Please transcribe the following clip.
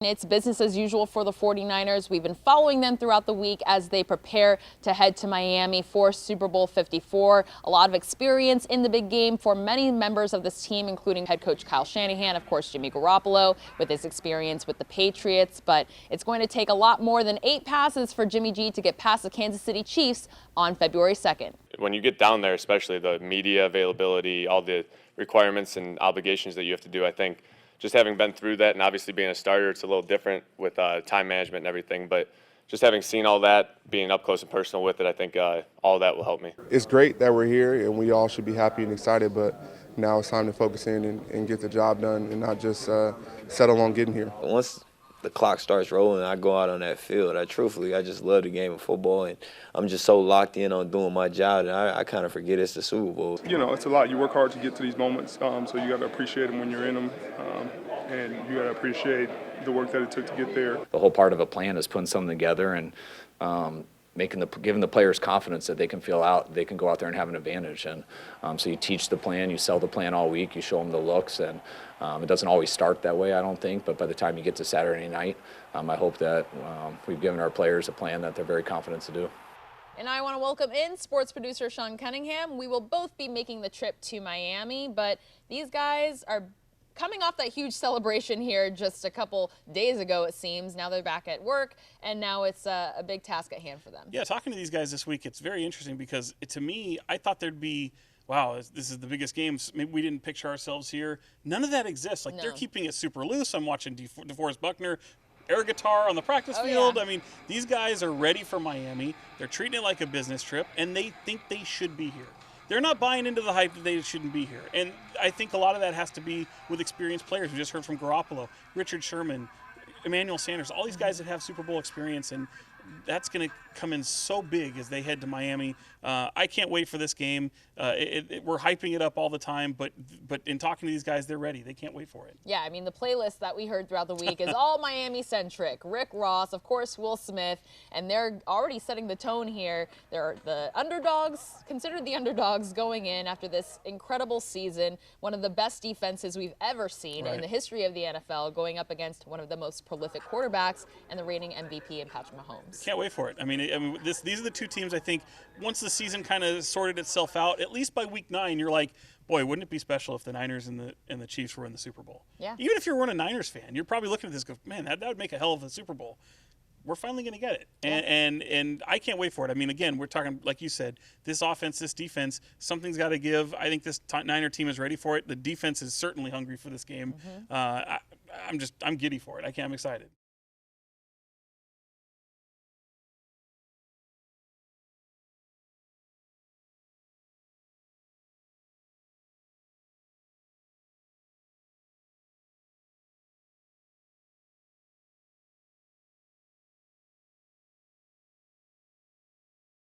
It's business as usual for the 49ers. We've been following them throughout the week as they prepare to head to Miami for Super Bowl 54. A lot of experience in the big game for many members of this team, including head coach Kyle Shanahan, of course, Jimmy Garoppolo with his experience with the Patriots. But it's going to take a lot more than 8 passes for Jimmy G to get past the Kansas City Chiefs on February 2nd. When you get down there, especially the media availability, all the requirements and obligations that you have to do, I think just having been through that and obviously being a starter, it's a little different with time management and everything. But just having seen all that, being up close and personal with it, I think all that will help me. It's great that we're here and we all should be happy and excited, but now it's time to focus in and get the job done and not just settle on getting here. Once the clock starts rolling, I go out on that field. I just love the game of football, and I'm just so locked in on doing my job that I kind of forget it's the Super Bowl. You know, it's a lot. You work hard to get to these moments, so you got to appreciate them when you're in them, and you got to appreciate the work that it took to get there. The whole part of a plan is putting something together and giving the players confidence that they can go out there and have an advantage. And so you teach the plan, you sell the plan all week, you show them the looks, and it doesn't always start that way, I don't think, but by the time you get to Saturday night, I hope that we've given our players a plan that they're very confident to do. And I want to welcome in sports producer Sean Cunningham. We will both be making the trip to Miami, but these guys are coming off that huge celebration here just a couple days ago, it seems. Now they're back at work, and now it's a big task at hand for them. Yeah, talking to these guys this week, it's very interesting because to me, I thought there'd be, wow, this is the biggest game. Maybe we didn't picture ourselves here. None of that exists. Like, they're keeping it super loose. I'm watching DeForest Buckner air guitar on the practice field. Yeah. I mean, these guys are ready for Miami. They're treating it like a business trip, and they think they should be here. They're not buying into the hype that they shouldn't be here. And I think a lot of that has to be with experienced players. We just heard from Garoppolo, Richard Sherman, Emmanuel Sanders, all these guys that have Super Bowl experience, and that's going to come in so big as they head to Miami. I can't wait for this game. We're hyping it up all the time, but in talking to these guys, they're ready. They can't wait for it. Yeah, I mean, the playlist that we heard throughout the week is all Miami-centric. Rick Ross, of course, Will Smith, and they're already setting the tone here. They're the underdogs, considered the underdogs going in after this incredible season, one of the best defenses we've ever seen in the history of the NFL, going up against one of the most prolific quarterbacks and the reigning MVP in Patrick Mahomes. Can't wait for it. I mean, these are the two teams, I think, once the season kind of sorted itself out, at least by week 9, you're like, boy, wouldn't it be special if the Niners and the Chiefs were in the Super Bowl? Yeah. Even if you weren't a Niners fan, you're probably looking at this and go, man, that would make a hell of a Super Bowl. We're finally going to get it. And I can't wait for it. I mean, again, we're talking, like you said, this offense, this defense, something's got to give. I think this Niner team is ready for it. The defense is certainly hungry for this game. I'm giddy for it. I'm excited.